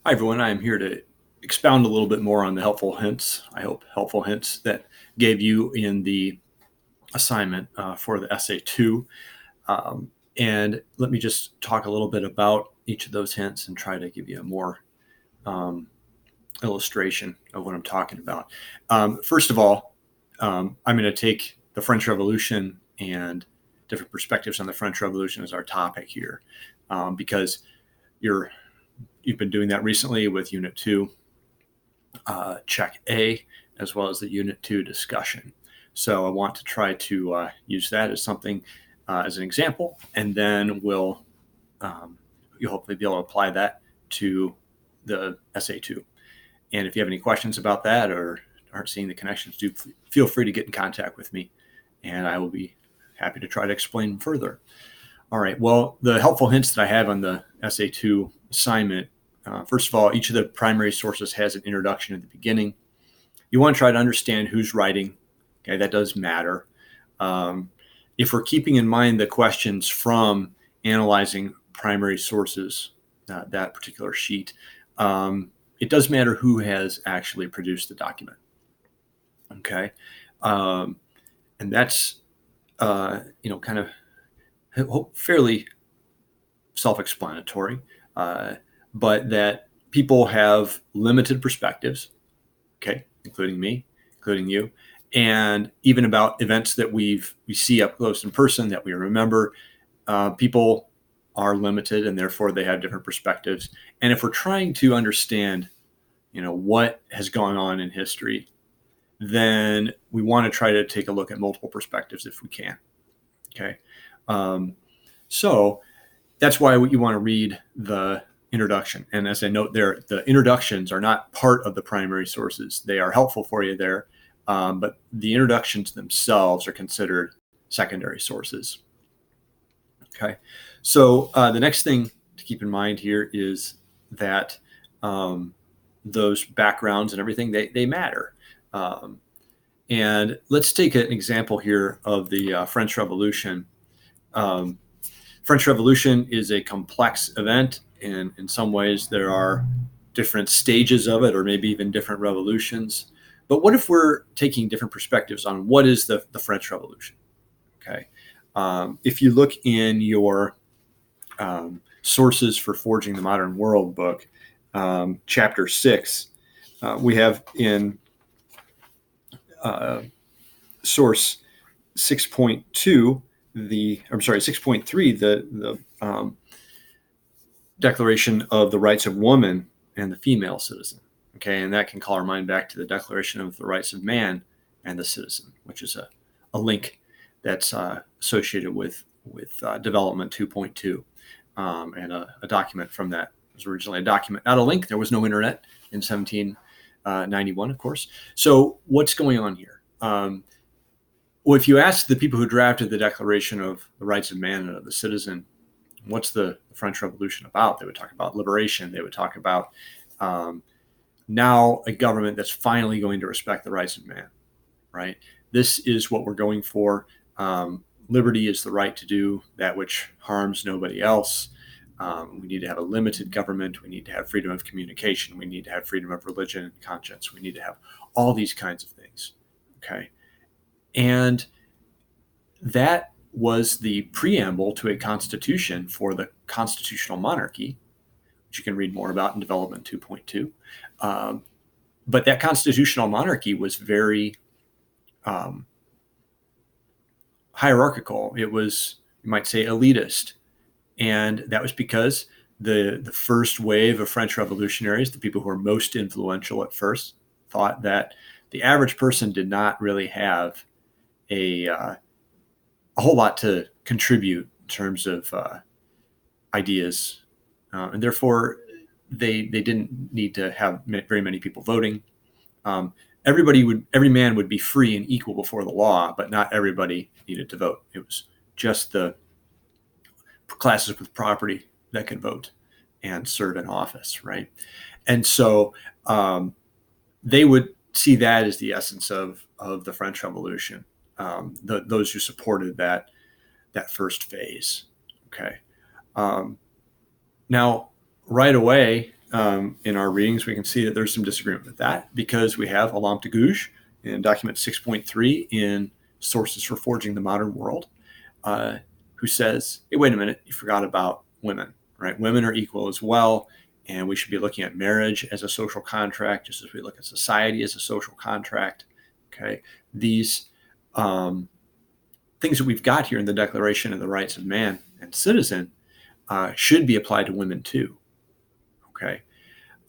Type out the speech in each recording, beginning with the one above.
Hi, everyone. I am here to expound a little bit more on the helpful hints, I hope helpful hints that gave you in the assignment for the essay 2. And let me just talk a little bit about each of those hints and try to give you a more um, illustration of what I'm talking about. First of all, I'm going to take the French Revolution and different perspectives on the French Revolution as our topic here, because you've been doing that recently with Unit 2, Check A, as well as the Unit 2 discussion. So I want to try to use that as something, as an example, and then you'll hopefully be able to apply that to the Essay 2. And if you have any questions about that or aren't seeing the connections, do feel free to get in contact with me, and I will be happy to try to explain further. All right. Well, the helpful hints that I have on the Essay 2 assignment, first of all, each of the primary sources has an introduction at the beginning. You want to try to understand who's writing. Okay, that does matter. If we're keeping in mind the questions from analyzing primary sources, that particular sheet, it does matter who has actually produced the document. Okay, and that's kind of fairly self-explanatory, but that people have limited perspectives, okay, including me, including you, and even about events that we see up close in person that we remember. People are limited, and therefore they have different perspectives. And if we're trying to understand, what has gone on in history, then we want to try to take a look at multiple perspectives if we can. Okay, so that's why you want to read the introduction. And as I note there, the introductions are not part of the primary sources. They are helpful for you there, but the introductions themselves are considered secondary sources. Okay, so the next thing to keep in mind here is that those backgrounds and everything, they matter. And let's take an example here of the French Revolution. French Revolution is a complex event, and in some ways there are different stages of it, or maybe even different revolutions. But what if we're taking different perspectives on what is the French Revolution? Okay, if you look in your sources for Forging the Modern World book, chapter 6, we have in source 6.2 6.3, the Declaration of the Rights of Woman and the Female Citizen. Okay, and that can call our mind back to the Declaration of the Rights of Man and the Citizen, which is a link that's associated with Development 2.2, and a document from that. It was originally a document, not a link. There was no internet in 1791, of course. So what's going on here? Well, if you ask the people who drafted the Declaration of the Rights of Man and of the Citizen, what's the French Revolution about? They would talk about liberation. They would talk about now a government that's finally going to respect the rights of man, right? This is what we're going for. Liberty is the right to do that which harms nobody else. We need to have a limited government. We need to have freedom of communication. We need to have freedom of religion and conscience. We need to have all these kinds of things, okay? And that was the preamble to a constitution for the constitutional monarchy, which you can read more about in Development 2.2. But that constitutional monarchy was very hierarchical. It was, you might say, elitist. And that was because the first wave of French revolutionaries, the people who were most influential at first, thought that the average person did not really have a whole lot to contribute in terms of ideas, and therefore they didn't need to have very many people voting. Every man would be free and equal before the law, but not everybody needed to vote. It was just the classes with property that could vote and serve in office, right? And so they would see that as the essence of the French Revolution. Those who supported that first phase. Okay. Now, right away, in our readings, we can see that there's some disagreement with that, because we have Alam Taguj in document 6.3 in Sources for Forging the Modern World, who says, hey, wait a minute, you forgot about women, right? Women are equal as well, and we should be looking at marriage as a social contract, just as we look at society as a social contract. Okay, these things that we've got here in the Declaration of the Rights of Man and Citizen should be applied to women too. Okay,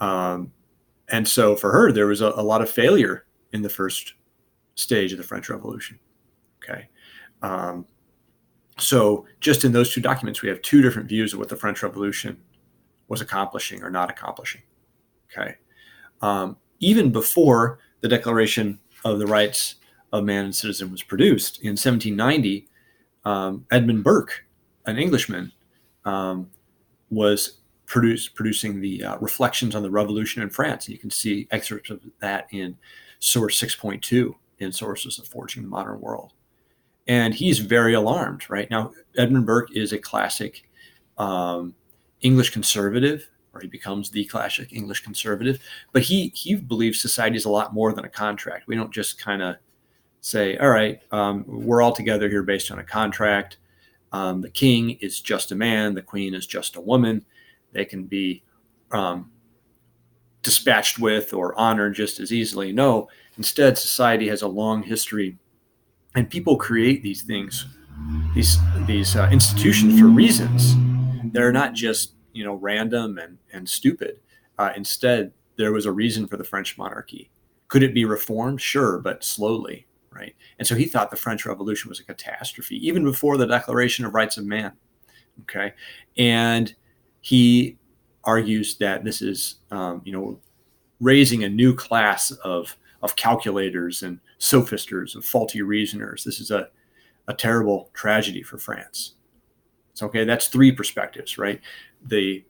and so for her, there was a lot of failure in the first stage of the French Revolution. Okay, so just in those two documents, we have two different views of what the French Revolution was accomplishing or not accomplishing. Okay, even before the Declaration of the Rights of Man and Citizen was produced in 1790, Edmund Burke, an Englishman, was producing the Reflections on the Revolution in France. And you can see excerpts of that in source 6.2 in Sources of Forging the Modern World. And he's very alarmed, right? Now, Edmund Burke is a classic English conservative, or he becomes the classic English conservative, but he believes society is a lot more than a contract. We don't just kind of say, all right, we're all together here based on a contract. The king is just a man. The queen is just a woman. They can be dispatched with or honored just as easily. No, instead, society has a long history, and people create these things, these institutions for reasons. They're not just random and stupid. Instead, there was a reason for the French monarchy. Could it be reformed? Sure, but slowly, right? And so he thought the French Revolution was a catastrophe, even before the Declaration of Rights of Man. Okay, and he argues that this is, raising a new class of calculators and sophisters, of faulty reasoners. This is a terrible tragedy for France. So, okay, that's three perspectives, right? The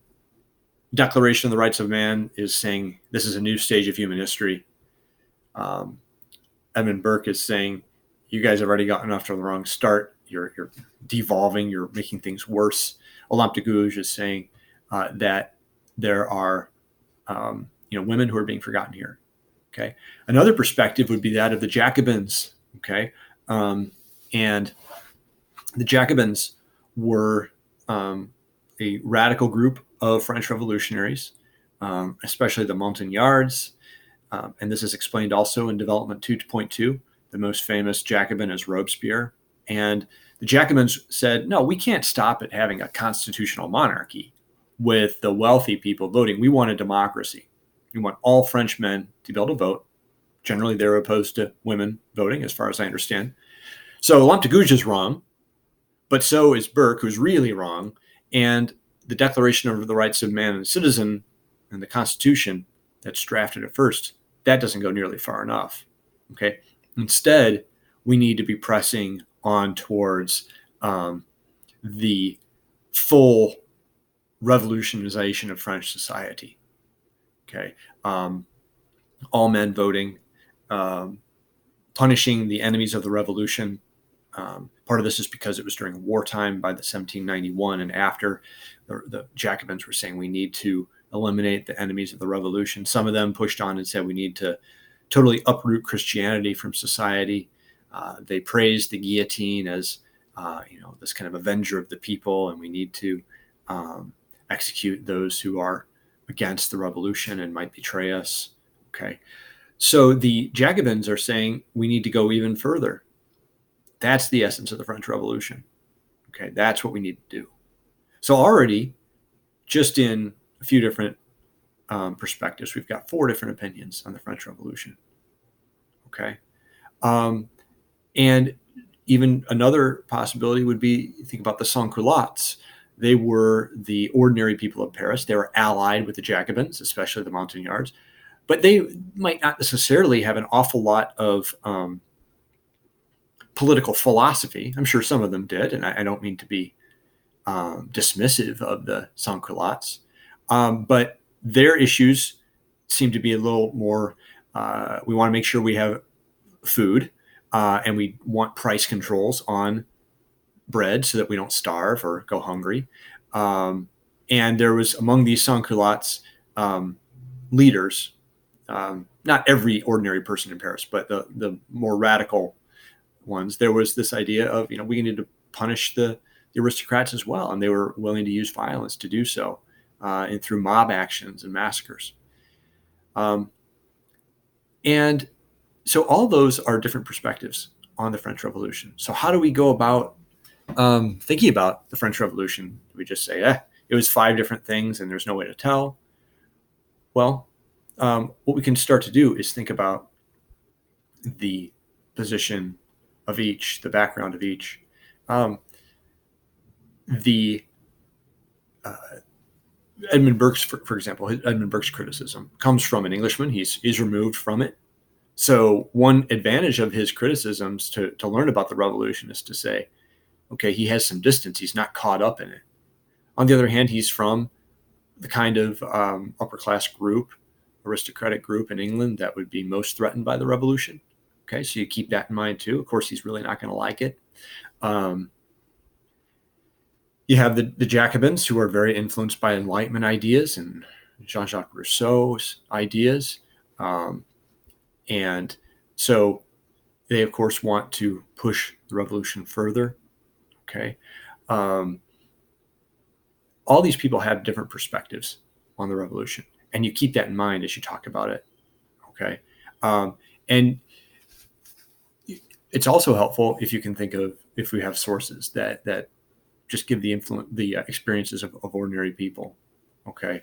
Declaration of the Rights of Man is saying this is a new stage of human history. Edmund Burke is saying, you guys have already gotten off to the wrong start. You're devolving. You're making things worse. Alam Taguj is saying that there are women who are being forgotten here. Okay. Another perspective would be that of the Jacobins. Okay. And the Jacobins were a radical group of French revolutionaries, especially the Montagnards. And this is explained also in Development 2.2. The most famous Jacobin is Robespierre. And the Jacobins said, no, we can't stop at having a constitutional monarchy with the wealthy people voting. We want a democracy. We want all French men to be able to vote. Generally, they're opposed to women voting, as far as I understand. So Alam Taguj is wrong, but so is Burke, who's really wrong. And the Declaration of the Rights of Man and Citizen and the Constitution that's drafted at first, that doesn't go nearly far enough. Okay. Instead, we need to be pressing on towards the full revolutionization of French society. Okay. All men voting, punishing the enemies of the revolution. Part of this is because it was during wartime by the 1791 and after. The Jacobins were saying we need to eliminate the enemies of the revolution. Some of them pushed on and said we need to totally uproot Christianity from society. They praised the guillotine as this kind of avenger of the people, and we need to execute those who are against the revolution and might betray us. Okay. So the Jacobins are saying we need to go even further. That's the essence of the French Revolution. Okay. That's what we need to do. So already, just in a few different perspectives, we've got 4 different opinions on the French Revolution. Okay. And even another possibility would be, think about the sans-culottes. They were the ordinary people of Paris. They were allied with the Jacobins, especially the Montagnards, but they might not necessarily have an awful lot of political philosophy. I'm sure some of them did, and I don't mean to be dismissive of the sans-culottes, but their issues seem to be a little more, we want to make sure we have food, and we want price controls on bread so that we don't starve or go hungry. And there was, among these sans-culottes, um, leaders, not every ordinary person in Paris, but the more radical ones, there was this idea of, we need to punish the aristocrats as well, and they were willing to use violence to do so, and through mob actions and massacres. And so all those are different perspectives on the French Revolution. So how do we go about thinking about the French Revolution? Do we just say, it was 5 different things and there's no way to tell? Well, what we can start to do is think about the position of each, the background of each. The Edmund Burke's, for example, Edmund Burke's criticism comes from an Englishman. He's removed from it. So one advantage of his criticisms to learn about the revolution is to say, okay, he has some distance. He's not caught up in it. On the other hand, he's from the kind of upper class group, aristocratic group in England that would be most threatened by the revolution. Okay, so you keep that in mind too. Of course, he's really not going to like it. You have the Jacobins, who are very influenced by Enlightenment ideas and Jean-Jacques Rousseau's ideas. And so they, of course, want to push the revolution further. Okay. All these people have different perspectives on the revolution, and you keep that in mind as you talk about it. Okay. And it's also helpful if you can think of, if we have sources that just give the experiences of ordinary people. Okay.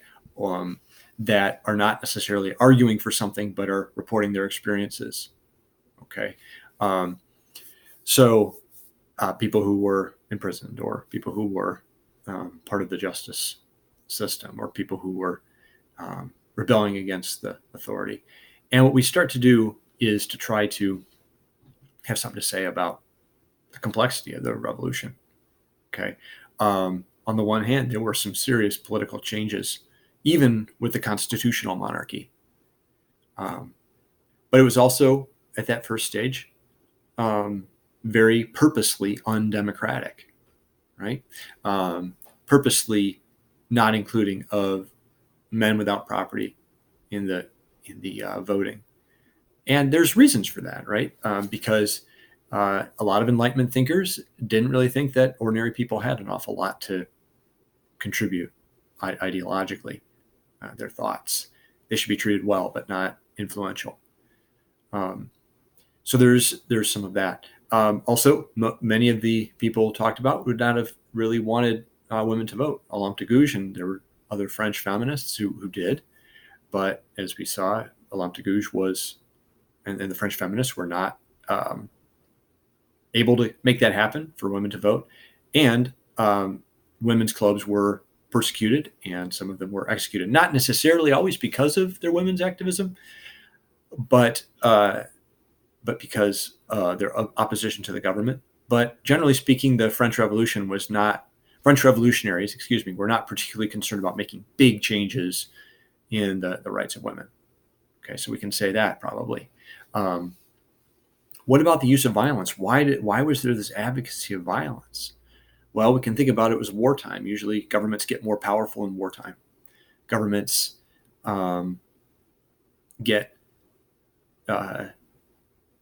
That are not necessarily arguing for something, but are reporting their experiences. Okay. So people who were imprisoned, or people who were part of the justice system, or people who were rebelling against the authority. And what we start to do is to try to have something to say about the complexity of the revolution. Okay. On the one hand, there were some serious political changes, even with the constitutional monarchy. But it was also, at that first stage, very purposely undemocratic, right? Purposely not including of men without property in the voting. And there's reasons for that, right? Because a lot of Enlightenment thinkers didn't really think that ordinary people had an awful lot to contribute ideologically. Their thoughts, they should be treated well, but not influential. So there's some of that. Also, many of the people talked about would not have really wanted women to vote. Olympe de Gouges, and there were other French feminists who did, but as we saw, Olympe de Gouges was, and the French feminists were not able to make that happen for women to vote, and women's clubs were persecuted, and some of them were executed. Not necessarily always because of their women's activism, but because their opposition to the government. But generally speaking, the French revolutionaries, were not particularly concerned about making big changes in the rights of women. Okay, so we can say that probably. What about the use of violence? Why was there this advocacy of violence? Well, we can think about it as wartime. Usually governments get more powerful in wartime. Governments get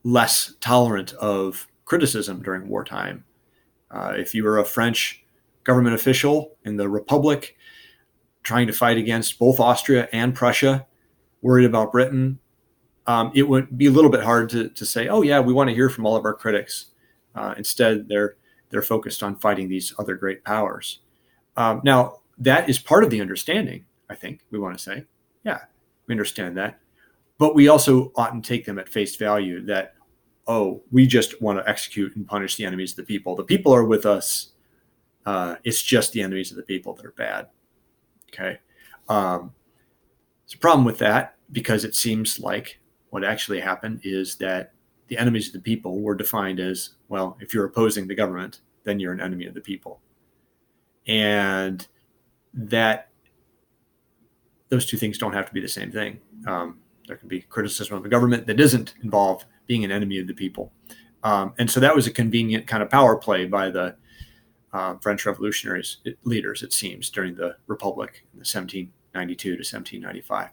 less tolerant of criticism during wartime. If you were a French government official in the Republic trying to fight against both Austria and Prussia, worried about Britain, it would be a little bit hard to say, oh yeah, we want to hear from all of our critics. Instead, they're focused on fighting these other great powers. Now, that is part of the understanding, I think we want to say. Yeah, we understand that. But we also oughtn't take them at face value that, oh, we just want to execute and punish the enemies of the people. The people are with us. It's just the enemies of the people that are bad. Okay. There's a problem with that, because it seems like what actually happened is that the enemies of the people were defined as, well, if you're opposing the government, then you're an enemy of the people. And that those two things don't have to be the same thing. There can be criticism of the government that doesn't involve being an enemy of the people. And so that was a convenient kind of power play by the French revolutionaries leaders, it seems, during the Republic in the 1792 to 1795,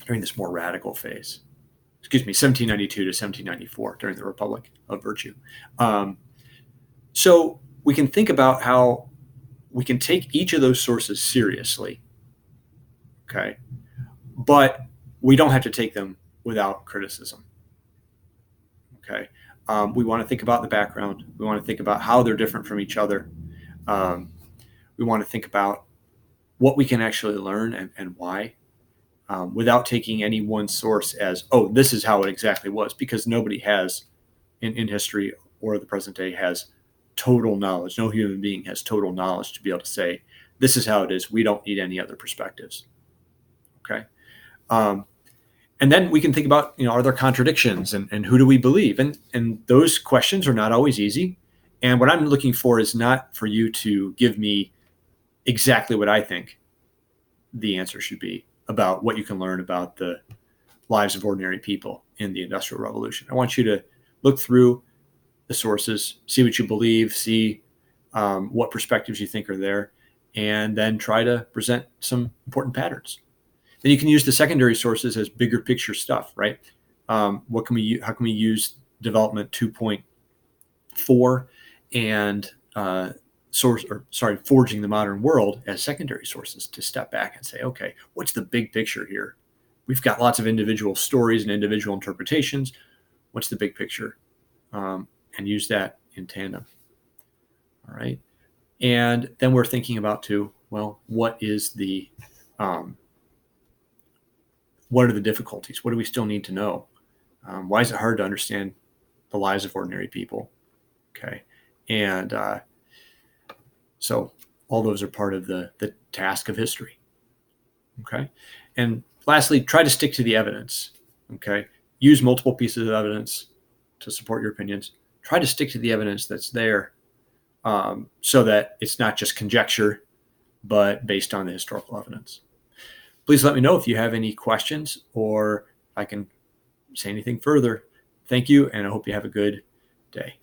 during this more radical phase. 1792 to 1794 during the Republic of Virtue. So we can think about how we can take each of those sources seriously, okay? But we don't have to take them without criticism, okay? We want to think about the background. We want to think about how they're different from each other. We want to think about what we can actually learn and why, without taking any one source as, oh, this is how it exactly was, because nobody has in history or the present day has total knowledge. No human being has total knowledge to be able to say, this is how it is. We don't need any other perspectives. Okay. And then we can think about, are there contradictions and who do we believe? And those questions are not always easy. And what I'm looking for is not for you to give me exactly what I think the answer should be about what you can learn about the lives of ordinary people in the Industrial Revolution. I want you to look through the sources, see what you believe, see what perspectives you think are there, and then try to present some important patterns. Then you can use the secondary sources as bigger picture stuff, right? How can we use development 2.4 and forging the modern world as secondary sources to step back and say, okay, what's the big picture here? We've got lots of individual stories and individual interpretations. What's the big picture? And use that in tandem. All right. And then we're thinking about too, well, what are the difficulties? What do we still need to know? Why is it hard to understand the lives of ordinary people? Okay. And so all those are part of the task of history. Okay. And lastly, try to stick to the evidence. Okay. Use multiple pieces of evidence to support your opinions. Try to stick to the evidence that's there, so that it's not just conjecture, but based on the historical evidence. Please let me know if you have any questions or I can say anything further. Thank you, and I hope you have a good day.